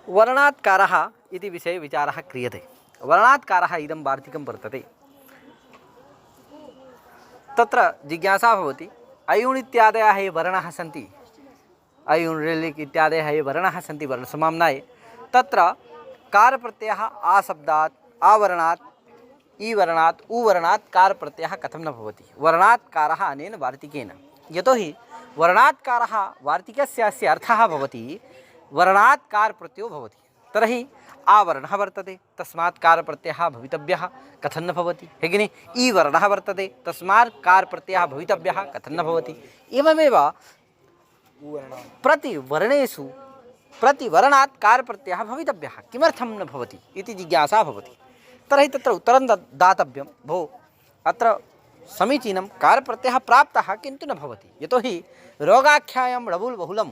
वर्णात्कारः इति विषये विचारः क्रियते। वर्णात्कारः इदं वार्तिकं वर्तते। तत्र जिज्ञासा भवति, अयुण् इत्यादयः ये वर्णाः सन्ति, अयुण् ऋलिक् इत्यादयः ये वर्णाः सन्ति वर्णसमाम्नाये, तत्र कारप्रत्ययः आ शब्दात् आवर्णात् ईवर्णात् उवर्णात् कारप्रत्ययः कथं न भवति? वर्णात्कारः अनेन वार्तिकेन। यतोहि वर्णात्कारः वार्तिकस्य अस्य अर्थः भवति वर्णात् कारप्रत्ययो भवति। तर्हि आवर्णः वर्तते, तस्मात् कारप्रत्ययः भवितव्यः, कथं न भवति? हेगिनि ईवर्णः वर्तते, तस्मात् कारप्रत्ययः भवितव्यः, कथं न भवति? एवमेव प्रतिवर्णेषु प्रतिवर्णात् कारप्रत्ययः भवितव्यः, किमर्थं न भवति इति जिज्ञासा भवति। तर्हि तत्र उत्तरं दातव्यं। भो, अत्र समीचीनं कारप्रत्ययः प्राप्तः किन्तु न भवति, यतोहि रोगाख्यायां रवुल् बहुलं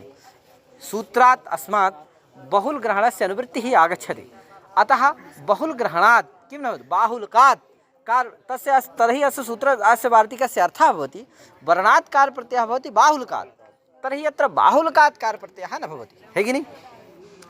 सूत्रात् अस्मात् बहुलग्रहणस्य अनुवृत्तिः आगच्छति। अतः बहुलग्रहणात् किं न भवति, बाहुल्कात् तस्य तर्हि अस्य सूत्र अस्य वार्तिकस्य अर्थः भवति वर्णात् कारप्रत्ययः भवति बाहुल्कात्। तर्हि अत्र बाहुल्कात् कारप्रत्ययः न भवति, हेगिनि?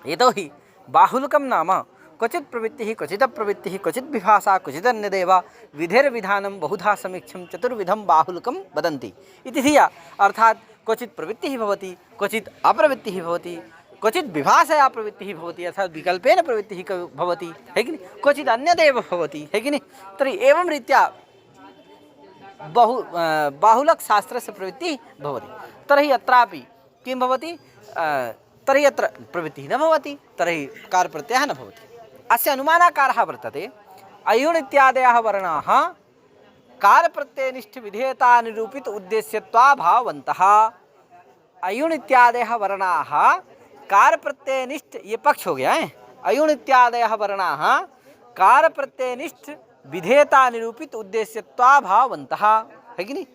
यतोहि बाहुल्कं नाम क्वचित् प्रवृत्तिः क्वचित् अप्रवृत्तिः क्वचित् विभाषा क्वचिदन्यदेव विधिर्विधानं बहुधा समीक्षं चतुर्विधं बाहुल्कं वदन्ति इति धिया। अर्थात् क्वचित् प्रवृत्तिः भवति, क्वचित् अप्रवृत्तिः भवति, क्वचित् विभाषया प्रवृत्तिः भवति, अर्थात् विकल्पेन प्रवृत्तिः भवति, हेगिनि? क्वचित् अन्यदेव भवति, हेगिनि? तर्हि एवं रीत्या बाहुलकशास्त्रस्य प्रवृत्तिः भवति। तर्हि अत्रापि किं भवति? तर्हि अत्र प्रवृत्तिः न भवति, तर्हि कारप्रत्ययः न भवति। अस्य अनुमानाकारः वर्तते, अयुण् इत्यादयः वर्णाः कारप्रत्ययनिष्ठ विधेयता निरूपित उद्देश्यत्वाभावन्तः। अयुण् इत्यादयः वर्णाः कारप्रत्ययनिष्ठ, ये पक्ष हो गया है, अयुण् इत्यादयः वर्णाः कारप्रत्ययनिष्ठ विधेयता निरूपित उद्देश्यत्वाभावन्तः, है कि नहीं?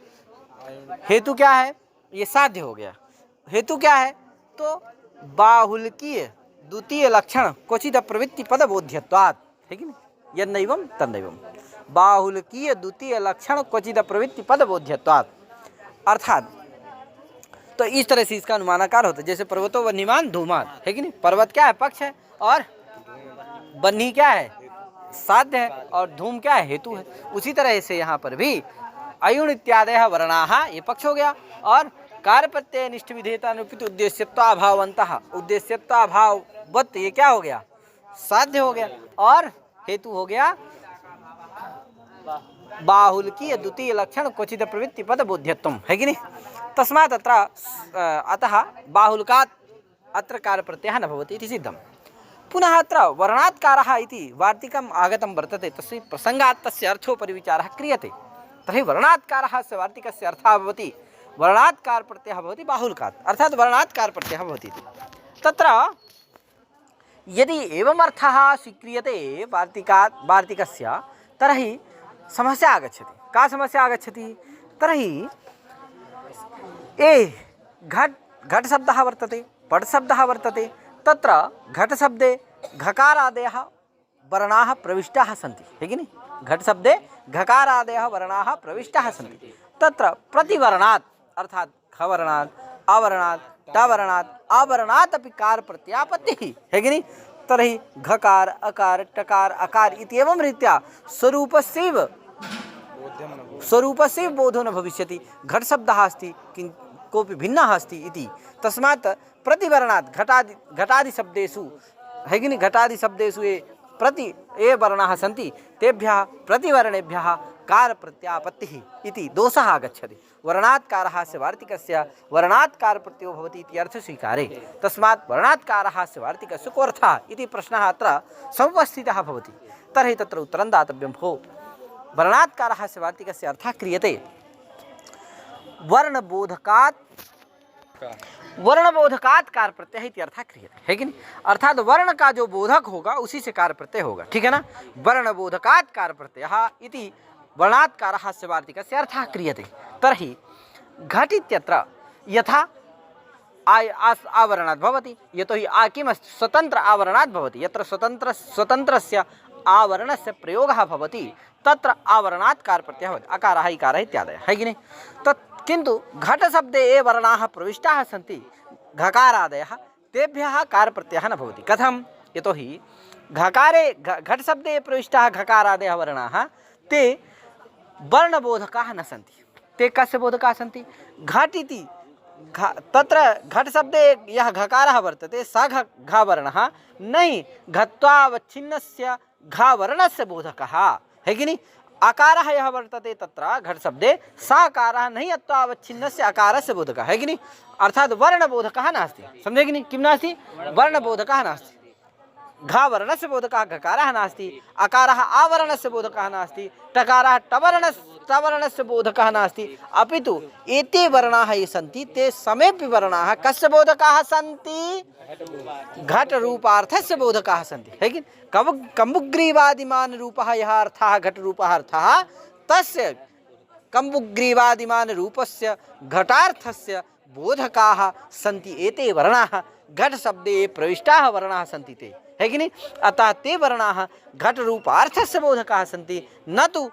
हेतु क्या है? ये साध्य हो गया। हेतु क्या है? तो बाहुल्कीय द्वितीय लक्षण क्वचित प्रवृत्ति पद बोध्यत्वात्, है कि नहीं? यन्नैवं तन्नैवं बाहुल्कीय द्वितीय लक्षण क्वचित प्रवृत्ति पद बोध्यत्वात्। अर्थात तो इस तरह से इसका अनुमानाकार होता है। जैसे पर्वतो वन्यमान धूमान, है कि नहीं? पर्वत क्या है? पक्ष है, और बन्ही क्या है? साध्य है, और धूम क्या है? हेतु है। उसी तरह से यहाँ पर भी अयुण् इत्यादयः वर्णाः ये पक्ष हो गया, और कारप्रत्यय निष्ठ विधेयता निरूपित उद्देश्यत्वाभावन्तः, उद्देश्यत्वाभाववत् ये क्या हो गया? साध्य हो गया, और हेतु हो गया बाहुल्कीय द्वितीय लक्षण क्वचित प्रवृत्ति पद बोध्यत्वम, है कि नहीं? तस्मात् अत्र अतः बाहुल्कात् अत्र कारप्रत्ययः न भवति इति सिद्धं। पुनः अत्र वर्णात्कारः इति वार्तिकम् आगतं वर्तते, तस्य प्रसङ्गात् तस्य अर्थोपरि विचारः क्रियते। तर्हि वर्णात्कारः अस्य वार्तिकस्य अर्थः भवति वर्णात्कार प्रत्ययः भवति बाहुल्कात्, अर्थात् वर्णात्कार प्रत्ययः भवति। तत्र यदि एवम् अर्थः स्वीक्रियते वार्तिकस्य, तर्हि समस्या आगच्छति। का समस्या आगच्छति? तर्हि घट शब्दः वर्तते, पट शब्दः वर्तते। तत्र घट शब्दे घकारादयः वर्णाः प्रविष्टाः सन्ति, है कि नहीं? घट शब्दे घकारादयः वर्णाः प्रविष्टाः सन्ति। तत्र प्रतिवर्णात् अर्थात् खवर्णात् अवर्णात् टवर्णात् अवर्णात् अपि कार प्रत्यापत्तिः, है कि नहीं? तर्हि घकार अकार टकार अकार इत्येवं रीत्या स्वरूपस्यैव बोधो न भविष्यति। घट शब्दः अस्ति, कोऽपि भिन्नः अस्ति इति। तस्मात् प्रतिवर्णात् घटादि शब्देषु, है कि नहीं? घटादि शब्देषु ये वर्णाः सन्ति, तेभ्यः प्रतिवर्णेभ्यः कार प्रत्यापत्तिः इति दोषः आगच्छति। वर्णात्कारः अस्य वार्तिकस्य वर्णात्कार प्रत्ययो भवति इति अर्थस्वीकारे। तस्मात् वर्णात्कारः अस्य वार्तिकस्य को अर्थः इति प्रश्नः अत्र समुपस्थितः भवति। तर्हि तत्र उत्तरं दातव्यं। भो, वर्णात्कारः अस्य वार्तिकस्य अर्थः क्रियते वर्णबोधकात् कार प्रत्यय इति अर्थः क्रियते, है कि नहीं? अर्थात वर्ण का जो बोधक होगा उसी से कार प्रत्यय होगा, ठीक है ना? वर्णबोधकात् कार प्रत्ययः इति वर्णात्कारः अस्य वार्तिकस्य अर्थः क्रियते। तर्हि घट इत्यत्र यथा आवरणात् भवति, यतोहि किमस्ति? स्वतन्त्र आवरणात् भवति। यत्र स्वतन्त्रस्य आवरणस्य प्रयोगः भवति तत्र आवरणात् कार प्रत्ययः भवति, अकारः इकारः इत्यादयः, है कि नहीं? तत् किन्तु घट शब्दे ये वर्णाः प्रविष्टाः सन्ति घकारादयः, तेभ्यः कार प्रत्ययः न भवति। कथं? यतोहि घकारे घट शब्दे प्रविष्टाः घकारादयः वर्णाः ते वर्णबोधकाः न सन्ति। ते कस्य बोधकाः सन्ति? घट इति तत्र घट शब्दे यः घकारः वर्तते स घ वर्णः नहि घत्वावच्छिन्नस्य घ वर्णस्य बोधकः है कि नहीं। अकारः यः वर्तते तत्र घट शब्दे स अकारः नहि अत्वावच्छिन्नस्य अकारस्य बोधकः है कि नहीं। अर्थात वर्णबोधकः नास्ति। समझे कि नहीं? किं नास्ति? वर्णबोधकः नास्ति। घ वर्णस्य बोधकः घकारः नास्ति, अकारः आवर्णस्य बोधकः नास्ति, टकारः टवर्णस्य बोधकः नास्ति, अपितु एते वर्णाः ये सन्ति ते समेऽपि वर्णाः कस्य बोधकाः सन्ति? घट रूपार्थस्य बोधकाः सन्ति है कि कम्बुग्रीवादिमान रूपः यः अर्थः घट रूपः अर्थः तस्य कम्बुग्रीवादिमान रूपस्य घटार्थस्य बोधकाः सन्ति एते वर्णाः घट शब्दे प्रविष्टाः वर्णाः सन्ति ते है कि नहीं। अतः ते वर्णाः घट रूपार्थस्य बोधकाः सन्ति न तु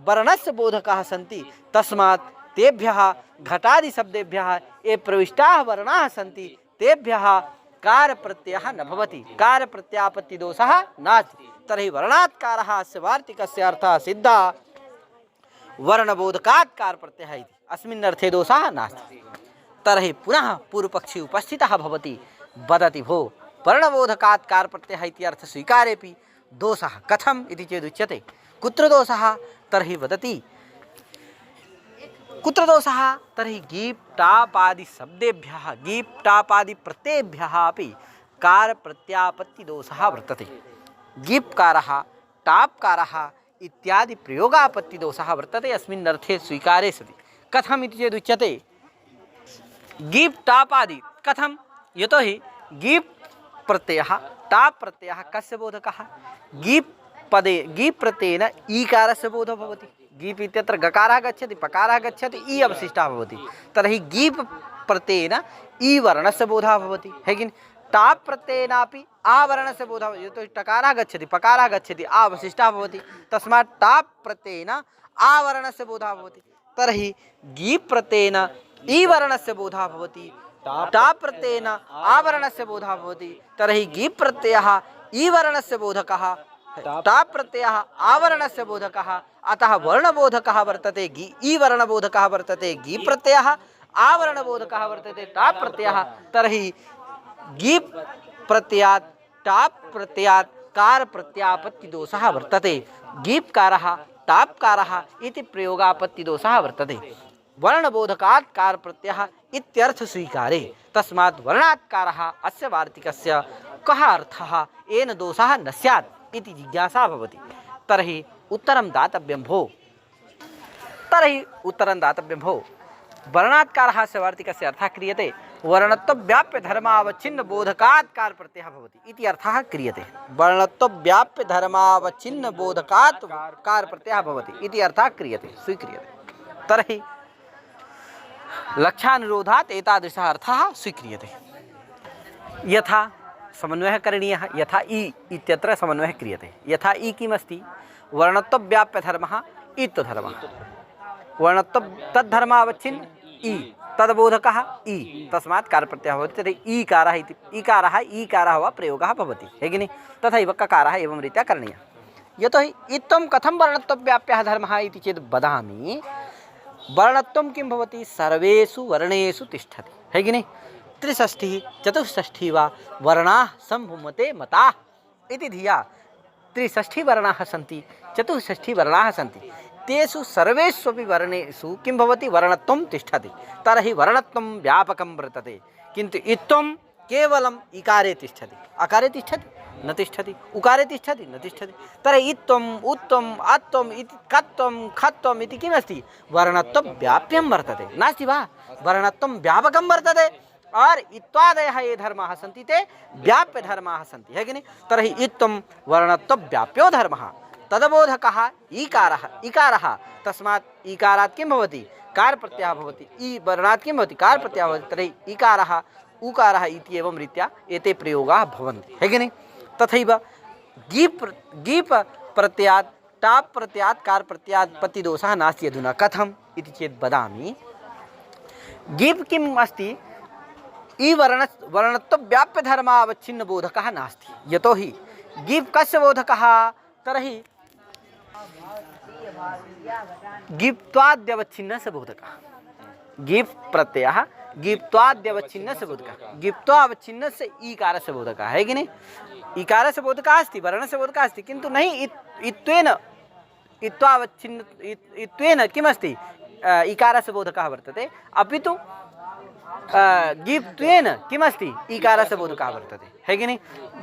वर्णस्य बोधकाः सन्ति। तस्मात् तेभ्यः घटादि शब्देभ्यः ये प्रविष्टाः वर्णाः सन्ति तेभ्यः कार प्रत्ययः न भवति, कार प्रत्यापत्ति दोषः नास्ति। तर्हि वर्णात्कारः अस्य वार्तिकस्य अर्थः सिद्धः वर्णबोधकात् कार प्रत्ययः इति अस्मिन् अर्थे दोषः नास्ति। तर्हि पुनः पूर्वपक्षी उपस्थितः भवति, वदति भो वर्णबोधकात् कार प्रत्ययः इति अर्थ स्वीकारेपि दोषः कथम् इति चेदुच्यते। कुत्र दोषः? तर्हि वदति कुत्र दोषः? तर्हि गीप् टापादि शब्देभ्यः गीप् टापादि प्रत्ययेभ्यः अपि कार प्रत्यापत्ति दोषः वर्तते। गीप्कारः टाप्कारः इत्यादि प्रयोगापत्ति दोषः वर्तते अस्मिन् अर्थे स्वीकारे सति। कथम् इति चेदुच्यते गीप् टापादि कथं? यतोहि गीप् प्रत्ययः टाप् प्रत्ययः कस्य बोधकः? गीप् पदे गीप् प्रत्ययेन ईकारस्य बोधः भवति। गीप् इत्यत्र गकारः गच्छति, पकारः गच्छति, ई अवशिष्टः भवति। तर्हि गीप् प्रत्ययेन ई वर्णस्य बोधः भवति है कि टाप् प्रत्ययेनापि आ वर्णस्य बोधः भवति। यतोहि टकारः गच्छति, पकारः गच्छति, आ अवशिष्टः भवति। तस्मात् टाप् प्रत्ययेन आ वर्णस्य बोधः भवति। तर्हि गीप् प्रत्ययेन ई वर्णस्य बोधः भवति, टाप् प्रत्ययेन आवर्णस्य बोधः भवति। तर्हि गीप् प्रत्ययः ई वर्णस्य बोधकः, टाप् प्रत्ययः आवर्णस्य बोधकः। अतः वर्णबोधकः वर्तते ई वर्णबोधकः वर्तते गीप् प्रत्ययः, आवर्णबोधकः वर्तते टाप् प्रत्ययः। तर्हि गीप् प्रत्ययात् टाप् प्रत्ययात् कार प्रत्यापत्ति दोषः वर्तते। गीप्कारः टाप्कारः इति प्रयोगापत्ति दोषः वर्तते। वर्णबोधकात् कार प्रत्ययः इत्यर्थ स्वीकारे। तस्मात् वर्णात्कारः अस्य वार्तिकस्य कः अर्थः येन दोषः न स्यात् इति जिज्ञासा भवति। तर्हि उत्तरं दातव्यं भो। वर्णात्कारः अस्य वार्तिकस्य अर्थः क्रियते वर्णत्वव्याप्य धर्मावच्छिन्न बोधकात् कार प्रत्ययः भवति इति अर्थः क्रियते। वर्णत्वव्याप्य धर्मावच्छिन्न बोधकात् कार प्रत्ययः भवति इति अर्थः क्रियते, स्वीक्रियते। तर्हि लक्ष्यानुरोधात् एतादृशः अर्थः स्वीक्रियते। यथा समन्वयः करणीयः, यथा ई इत्यत्र समन्वयः क्रियते। यथा ई किमस्ति? वर्णत्वव्याप्य धर्मः ईत्वधर्मः। वर्णत्व तद्धर्मावच्छिन्न ई तद्बोधकः ई, तस्मात् कारप्रत्ययः भवति। तर्हि ईकारः इति ईकारः वा प्रयोगः भवति है कि नहीं। तथैव ककारः एवं रीत्या करणीयः। यतोहि इत्थं कथं वर्णत्वव्याप्यः धर्मः इति चेत् वदामि। वर्णत्वं किं भवति? सर्वेषु वर्णेषु तिष्ठति है कि नहीं। त्रिषष्ठिः चतुष्षष्ठिः वा वर्णाः सम्भूमते मताः इति धिया त्रिषष्ठिः वर्णाः सन्ति, चतुष्षष्ठिः वर्णाः सन्ति। तेषु सर्वेष्वपि वर्णेषु किं भवति? वर्णत्वं तिष्ठति। तर्हि वर्णत्वं व्यापकं वर्तते, किन्तु इत्थं केवलम् इकारे तिष्ठति, अकारे तिष्ठति न तिष्ठति, उकारे तिष्ठति न तिष्ठति। तर्हि इत्थम् उत्थम् अत्थम् इति कत्वं खत्वम् इति किमस्ति? वर्णत्वं व्याप्यं वर्तते, नास्ति वा? वर्णत्वं व्यापकं वर्तते और इत्वादयः ये धर्माः सन्ति ते व्याप्य धर्माः सन्ति है कि नहीं। तर्हि इत्थं वर्णत्वं व्याप्यो धर्मः तदबोधकः ईकारः इकारः। तस्मात् ईकारात् किं भवति? कार प्रत्ययः भवति। ई वर्णात् किं भवति? कार प्रत्ययः भवति। तर्हि ईकारः उकारः इति एवं रीत्या एते प्रयोगाः भवन्ति है कि नहीं। तथैव गीप प्रत्ययात् टाप् प्रत्ययात् कार प्रत्ययात् पतिदोषः नास्ति। अधुना कथम् इति चेत् वदामि। गीप् किम् अस्ति? ई वर्णत्व व्याप्य धर्मावच्छिन्न बोधकः नास्ति यतो हि गीप कस्य बोधकः तर्हि गीप्त्वाद्यवच्छिन्नस्य बोधकः गीप प्रत्ययः गीप्त्वाद्यवच्छिन्नस्य बोधकः गीप्त्वावच्छिन्नस्य ईकारस्य बोधकः है कि नहीं ईकारस्य बोधकः अस्ति वर्णस्य बोधकः अस्ति किन्तु नहीं इत्त्वेन किमस्ति ईकारस्य बोधकः वर्तते अपि तु गीप्त्वेन किमस्ति ईकारस्य बोधकः वर्तते है कि नहीं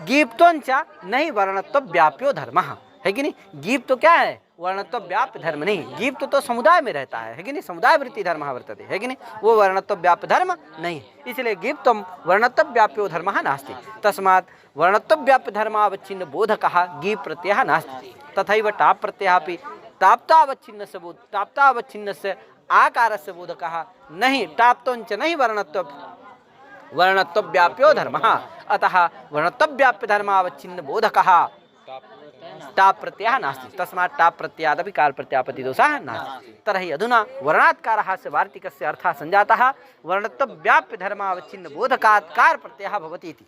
गीप्त्वञ्च नहीं वर्णत्व व्याप्यो धर्मः है कि नहीं गीप तो क्या है वर्णत्व व्याप्य धर्म नहीं गीप तो समुदाय में रहता है कि नहीं समुदाय वृत्ति धर्म वर्तते है कि नहीं वो वर्णत्व व्याप्य धर्म नहीं इसलिए गीप तुम वर्णत्व व्याप्यो धर्म नास्ति तस्मात् वर्णत्व व्याप्य धर्मावच्छिन्न बोधकः गीप प्रत्ययः नास्ति तथैव टाप् प्रत्ययः अपि ताप्तावच्छिन्नस्य आकारस्य बोधकः नहीं टाप्तोञ्च नहीं वर्णत्व व्याप्यो धर्मः अतः वर्णत्व व्याप्य धर्मावच्छिन्न बोधकः टाप् प्रत्ययः नास्ति तस्मात् टाप् प्रत्ययादपि कार् प्रत्यापत्ति दोषः नास्ति तर्हि अधुना वर्णात्कारः से वार्तिकस्य अर्थः सञ्जातः वर्णत्व व्याप्य धर्मावच्छिन्न बोधकात् कार् प्रत्ययः भवति इति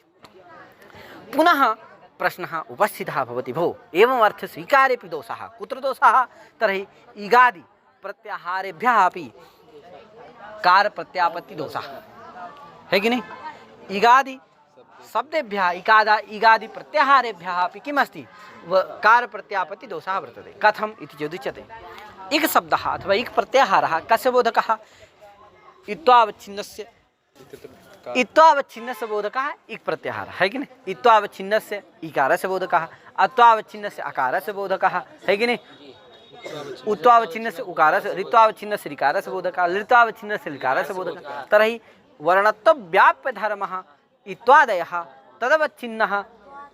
पुनः प्रश्नः उपस्थितः भवति भो एवम् अर्थ स्वीकारेपि दोषः कुत्र दोषः तर्हि इगादि प्रत्याहारेभ्यः अपि कार् प्रत्यापत्ति दोषः है कि नहीं इगादि शब्देभ्यः इगादि प्रत्याहारेभ्यः अपि किमस्ति कार् प्रत्यापत्ति दोषः वर्तते कथम् इति चेदुच्यते इक् शब्दः अथवा इक् प्रत्याहारः कस्य बोधकः इत्त्वावच्छिन्नस्य बोधकः इक् प्रत्याहारः है कि नहीं इत्त्वावच्छिन्नस्य इकारस्य बोधकः अत्वावच्छिन्नस्य अकारस्य बोधकः है कि नहीं उत्त्वावच्छिन्नस्य उकारस्य ऋत्वावच्छिन्नस्य ऋकारस्य बोधकः लृत्वावच्छिन्नस्य लिकारस्य बोधकः तर्हि वर्णत्व व्याप्य धर्मः इत्वादयः तदवच्छिन्नः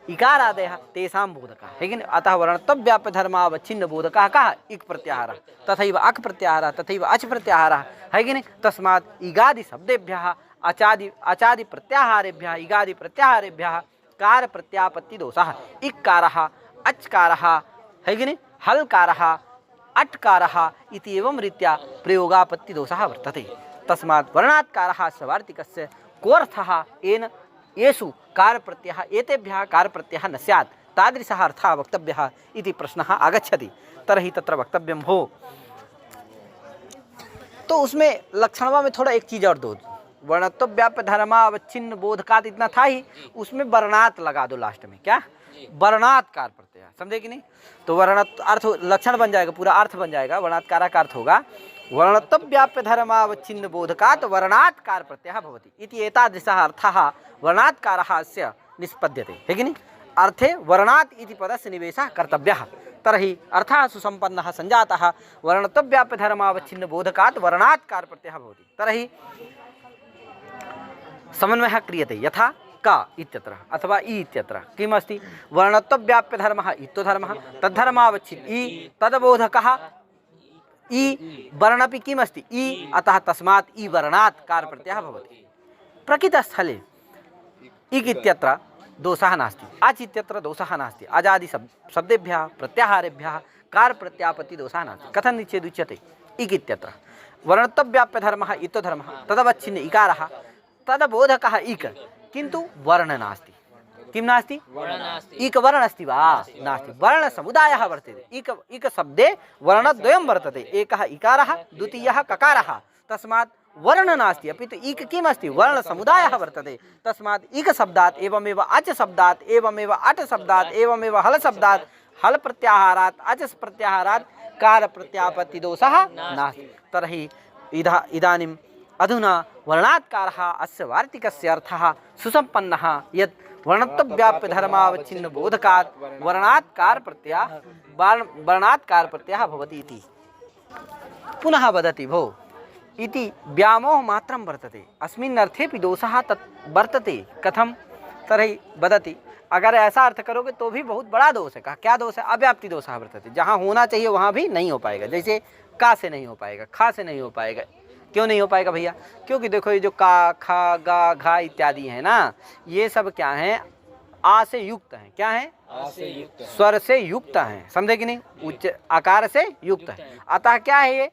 इकारादयः तेषां बोधकः है कि नहीं अतः वर्णत्व व्याप्य धर्मावच्छिन्न बोधकः कः इक् प्रत्याहारः तथैव अक् प्रत्याहारः तथैव अच् प्रत्याहारः है कि नहीं तस्मात् इगादि शब्देभ्यः अचादि प्रत्याहारेभ्यः इगादि प्रत्याहारेभ्यः कार् प्रत्यापत्ति दोषः इक्कारः अच्कारः है कि नहीं हल्कारः अट्कारः इति एवं रीत्या प्रयोगापत्ति दोषः वर्तते तस्मात् वर्णात्कारः सवार्तिकस्य कोऽर्थः येन येषु कार् प्रत्ययः एतेभ्यः कार् प्रत्ययः न स्यात् तादृशः अर्थः वक्तव्यः इति प्रश्नः आगच्छति तर्हि तत्र वक्तव्यं हो तो उसमें लक्षणवा में थोड़ा एक चीज़ और दो वर्णत्व व्याप्य धर्मावच्छिन्न बोधकात इतना था ही उसमें वर्णात लगा दो लास्ट में क्या वर्णात कार् प्रत्यय समझे कि नहीं तो वर्णत्व अर्थ लक्षण बन जाएगा पूरा अर्थ बन जाएगा वर्णात्कारा का अर्थ होगा वर्णत्व व्याप्य धर्मावच्छिन्न बोधकात् वर्णात् कार् प्रत्ययः भवति इति एतादृशः अर्थः वर्णात्कारः अस्य निष्पद्यते है कि नहीं अर्थे वर्णात् इति पदस्य निवेशः कर्तव्यः तर्हि अर्थः सुसम्पन्नः सञ्जातः वर्णत्व व्याप्य धर्मावच्छिन्न बोधकात् वर्णात् कार् प्रत्ययः भवति तर्हि समन्वयः क्रियते यथा का इत्यत्र अथवा इ इत्यत्र किमस्ति वर्णत्व व्याप्य धर्मः इत्थधर्मः तद्धर्मावच्छिन्न इ तद्बोधकः इ वर्णपि किमस्ति इ अतः तस्मात् इ वर्णात् कार् प्रत्ययः भवति प्रकृतस्थले इक् इत्यत्र दोषः नास्ति अच् इत्यत्र दोषः नास्ति अजादि शब्देभ्यः प्रत्याहारेभ्यः कार् प्रत्यापत्ति दोषः नास्ति कथं चेदुच्यते इक् इत्यत्र वर्णत्व व्याप्य धर्मः इत्थधर्मः तदवच्छिन्न इकारः तदबोधकः इक् किन्तु वर्ण नास्ति किं नास्ति इक् वर्ण अस्ति वा नास्ति वर्ण समुदायः वर्तते इक् शब्दे वर्णद्वयं वर्तते एकः इकारः द्वितीयः ककारः तस्मात् वर्ण नास्ति अपि तु इक् किम् अस्ति वर्ण समुदायः वर्तते तस्मात् इक् शब्दात् एवमेव अच् शब्दात् एवमेव अट् शब्दात् एवमेव हल शब्दात् हल प्रत्याहारात् अच् प्रत्याहारात् कार् प्रत्यापत्ति दोषः नास्ति तर्हि इदानीम् अधुना वर्णात्कारः अस्य वार्तिकस्य अर्थः सुसम्पन्नः यत् वर्णत्व व्याप्य धर्मावच्छिन्न बोधकात् वर्णात् कार् प्रत्ययः भवति इति पुनः वदति भो इति व्यामोह मात्रं वर्तते अस्मिन् अर्थेपि दोषः तत् वर्तते कथं तर्हि वदति अगर ऐसा अर्थ करोगे तो भी बहुत बड़ा दोष है कहा क्या दोष है अव्याप्ति दोषः वर्तते जहाँ होना चाहिए वहाँ भी नहीं हो पाएगा जैसे का से नहीं हो पाएगा खा से नहीं हो पाएगा क्यों नहीं हो पाएगा भैया क्योंकि देखो ये जो का खा गा घा इत्यादि है ना ये सब क्या है आ से युक्त हैं क्या है स्वर से युक्त हैं समझे कि नहीं उच्च आकार से युक्त है अतः क्या है ये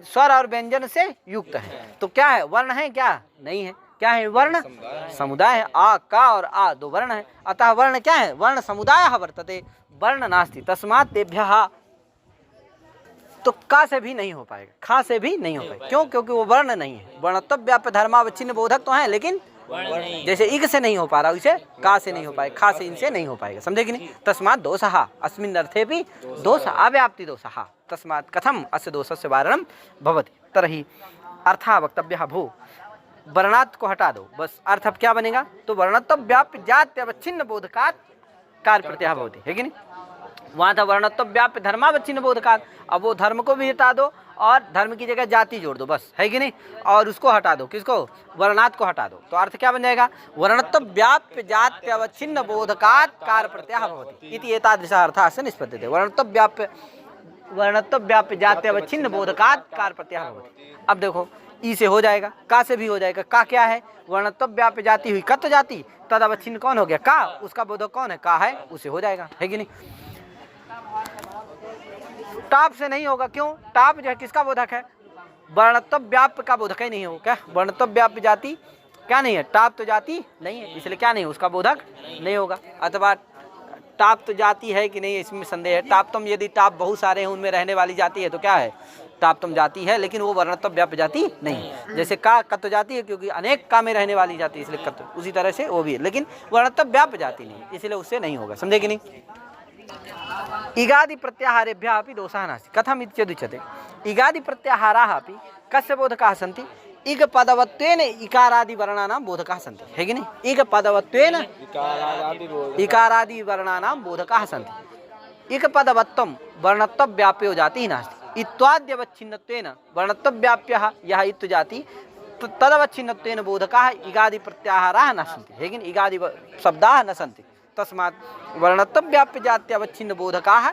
स्वर और व्यंजन से युक्त है तो क्या है वर्ण है क्या नहीं है क्या है? वर्ण समुदाय है। आ, का और आ दो वर्ण है, अतः वर्ण क्या है? वर्ण समुदाय वर्तते, वर्ण नास्ति। तस्मात् तेभ्यः, तो का से भी नहीं हो पाएगा, खा से भी नहीं हो पाएगा। क्यों? क्योंकि वो वर्ण नहीं है। वर्णत्व व्याप्य धर्मावच्छिन्न बोधक तो है, लेकिन जैसे इग से नहीं हो पा रहा वैसे का से नहीं हो पाएगा, खा से इनसे नहीं हो पाएगा। समझे कि नहीं? तस्मात् दोषः अस्मिन् अर्थे भी दोष अव्याप्ति दोषः, तस्मात् कथम अस्य दोषस्य वारणं भवति। तर्हि अर्थः वक्तव्यः भो, वर्णात् को हटा दो, बस अर्थ अब क्या बनेगा? तो वर्णत्व व्याप्य जात्यवच्छिन्न बोधकात् कार्य प्रत्यय भवति, है कि नहीं? वहाँ था वर्णत्व व्याप्य धर्मावच्छिन्न बोधकात्, अब वो धर्म को भी हटा दो और धर्म की जगह जाति जोड़ दो, बस, है कि नहीं? और उसको हटा दो, किसको? वर्णात् को हटा दो, तो अर्थ क्या बन जाएगा? वर्णत्व व्याप्य जात्यवच्छिन्न बोधकात् कार्य प्रत्यय भवति इति एतादृशः अर्थः अस्य निष्पद्यते। वर्णत्व व्याप्य जात्यवच्छिन्न बोधकात् कार्य प्रत्यय भवति। अब देखो, ई से हो जाएगा, का से भी हो जाएगा। का क्या है? वर्णत्व व्याप्य जाति हुई कत्व जाति, तद अवच्छिन्न कौन हो गया? का, उसका बोधक कौन है? का है, उसे हो जाएगा, है कि नहीं? टाप से नहीं होगा, क्यों? टाप जो है किसका बोधक है? वर्णत्व व्याप्य का बोधक ही नहीं हो क्या? वर्णत्व व्याप्य जाति क्या नहीं है? टाप तो जाति नहीं है, इसलिए क्या नहीं, उसका बोधक नहीं होगा। अथवा टाप तो जाति है कि नहीं, इसमें संदेह है। टापतम, यदि टाप बहुत सारे हैं उनमें रहने वाली जाति है तो क्या है? टापतम जाति है, लेकिन वो वर्णत्व व्याप्य जाति नहीं है। जैसे का कत्व जाति है, क्योंकि अनेक का में रहने वाली जाति, इसलिए कत्व, उसी तरह से वो भी है, लेकिन वर्णत्व व्याप्य जाति नहीं, इसलिए उससे नहीं होगा। समझे कि नहीं? इगादि प्रत्याहारेभ्यः अपि दोषः नास्ति। कथम् इत्युच्यते? इगादि प्रत्याहाराः अपि कस्य बोधकाः सन्ति? इग पदवत्वेन इकारादि वर्णानां बोधकाः सन्ति, है कि नहीं? इग पदवत्वेन इकारादि वर्णानां बोधकाः सन्ति। इग पदवत्वं वर्णत्व व्याप्यो जातिः नास्ति। इत्वाद्यवच्छिन्नत्वेन वर्णत्व व्याप्यः यः इत्तु जाति तदवच्छिन्नत्वेन बोधकाः इगादि प्रत्याहाराः न सन्ति, है कि नहीं? इगादि शब्दाः न सन्ति, तस्मात् वर्णत्व व्याप्य जात्यवच्छिन्न बोधकाः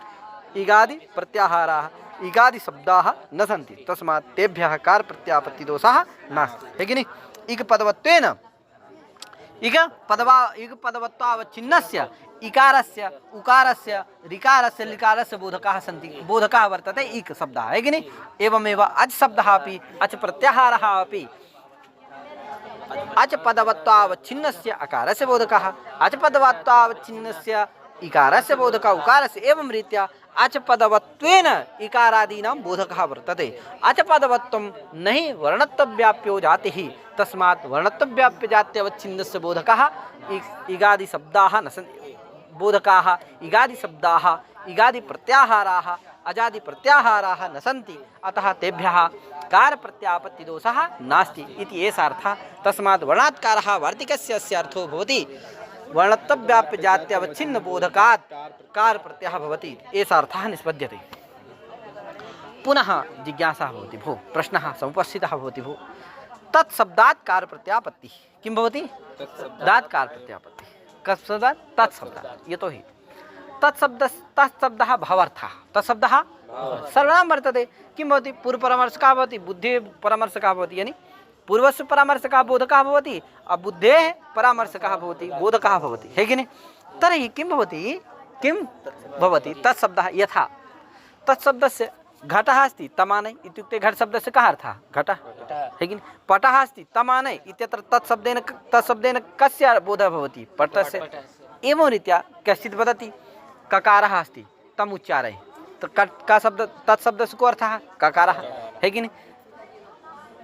इगादि प्रत्याहाराः इगादि शब्दाः न सन्ति, तस्मात् तेभ्यः कार्य प्रत्यापत्ति दोषः नास्ति, है कि नहीं? इग पदवत्वेन इग पदवत्वावच्छिन्नस्य इकारस्य उकारस्य ऋकारस्य लिकारस्य बोधकाः सन्ति, बोधकाः वर्तते इक शब्दः, है कि नहीं? एवमेव अच शब्दः अपि अच प्रत्याहारः अपि अच पदवत्वावच्छिन्नस्य अकारस्य बोधकः, अच पदवत्वावच्छिन्नस्य इकारस्य बोधकः उकारस्य, एवं रीत्या अच पदवत्वेन इकारादीनां बोधकः वर्तते। अच पदवत्वं नहि वर्णत्व व्याप्यो जातिः, तस्मात् वर्णत्व व्याप्य जात्यवच्छिन्नस्य बोधकः इगादि शब्दाः न सन्ति, बोधकाः इगादि शब्दाः इगादि प्रत्याहाराः अजादि प्रत्याहाराः न सन्ति, अतः तेभ्यः कार प्रत्यापत्ति दोषः नास्ति इति एष अर्थः। तस्मात् वर्णात्कारः वार्तिकस्य अस्य अर्थो भवति वर्णत्व व्याप्य जात्यवच्छिन्न बोधकात् कार प्रत्ययः भवति, एष अर्थः निष्पद्यते। पुनः जिज्ञासा भवति, भो प्रश्नः समुपस्थितः भवति, भो तत्शब्दात् कार प्रत्यापत्ति किं भवति? तत्शब्दात् कार प्रत्यापत्ति, कस्मात्? तत्शब्दात्, यतोहि तत्शब्दः भावार्थः, तत्शब्दः सर्वनाम वर्तते। किं भवति? पूर्वपरामर्शकः भवति, बुद्धेः परामर्शकः भवति, यानी पूर्वस्य परामर्शकः बोधकः भवति, बुद्धेः परामर्शकः भवति, बोधकः भवति, है कि नहीं? तर्हि किं भवति? किं भवति? तत्शब्दः यथा तत्शब्दस्य घटः अस्ति तमानै इत्युक्ते घट शब्दस्य कः अर्थः? घटः, है कि नहीं? पटः अस्ति तमानै इत्यत्र तत्शब्देन कस्य बोधः भवति? पटस्य। एवं रीत्या कश्चित् वदति ककारः अस्ति तम् उच्चारय, तो का शब्द तत्शब्दस्य को अर्थः? ककारः, है कि नहीं?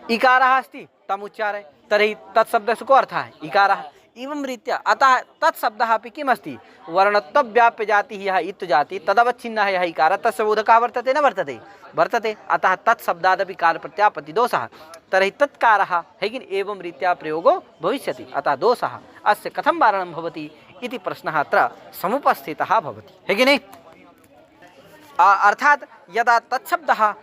इकारः अस्ति तम् उच्चारय, तर्हि तत्शब्दस्य को अर्थः? इकारः। एवं रीत्या अतः तत्शब्दः अपि किम् अस्ति? वर्णत्व व्याप्य जातिः यः इत्तु जाति तदवच्छिन्नः यः इकारः तस्य बोधकः वर्तते न वर्तते? वर्तते, अतः तत्शब्दादपि कार प्रत्यापत्ति दोषः, तर्हि तत्कारः, है कि नहीं? एवं रीत्या प्रयोगो भविष्यति, अतः दोषः अस्य कथं वारणं भवति इति प्रश्नः अत्र समुपस्थितः भवति, है कि नहीं? अर्थात यदा तत्शब्दः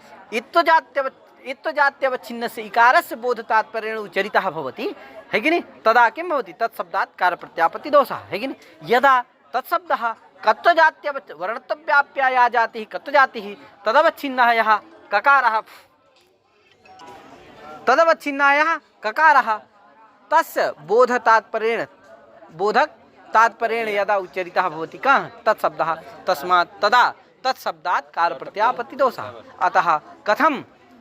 इत्तजात्यवच्छिन्नस्य इकारस्य बोधतात्पर्येण उच्चरितः भवति, है कि नहीं? तदा किं भवति? तत्शब्दात् कारप्रत्यापत्ति दोषः, है कि नहीं? यदा तत्शब्दः वर्णत्वव्याप्या या जातिः कत्वजातिः तदवच्छिन्नः यः ककारः तस्य बोधक तात्पर्येण यदा उच्चरितः भवति कः? तत्शब्दः, तस्मात् तदा तत्शब्दात् कार प्रत्यापत्ति दोषः। अतः कथं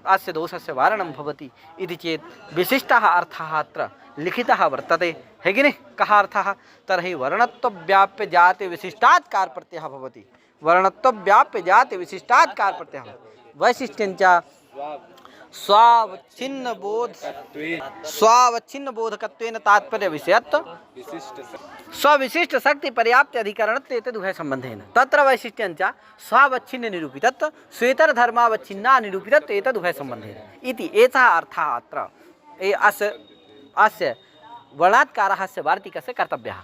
अस्य दोषस्य वारणं भवति इति चेत् विशिष्टः अर्थः अत्र लिखितः वर्तते है कि नहीं कः अर्थः तर्हि वर्णत्वव्याप्य जाति विशिष्टात् कार प्रत्ययः भवति वर्णत्वव्याप्य जाति विशिष्टात् कार प्रत्ययः वैशिष्ट्यञ्च स्वावच्छिन्न बोधकत्वेन तात्पर्य विषयत्व स्वविशिष्ट शक्ति पर्याप्त अधिकरणत्वे तदुभय संबंधेन तत्र वैशिष्ट्यञ्च स्वावच्छिन्न निरूपितत्व स्वेतर धर्मावच्छिन्ना निरूपितत्व एतदुभय संबंधेन इति एषः अर्थः अत्र अस्य वर्णात्कारः अस्य वार्तिकस्य कर्तव्यः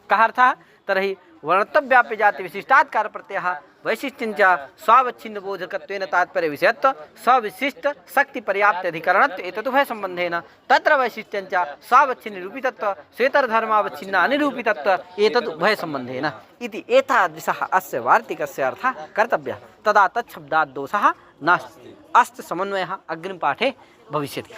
कः अर्थः तर्हि वर्णत्वव्याप्य जाति विशिष्टात् कार प्रत्ययः वैशिष्ट्यञ्च स्वावच्छिन्न बोधकत्वेन तात्पर्य विषयत्व स्वविशिष्ट शक्ति पर्याप्त अधिकरणत्व एतदुभय संबंधेन तत्र वैशिष्ट्यञ्च स्वावच्छिन्न निरूपितत्व स्वेतर धर्मावच्छिन्न अनिरूपितत्व एतदुभय संबंधेन इति एतादृशः अस्य वार्तिकस्य अर्थः कर्तव्यः तदा तच्छब्दात् दोषः नास्ति अस्य समन्वयः अग्रिमपाठे भविष्यति।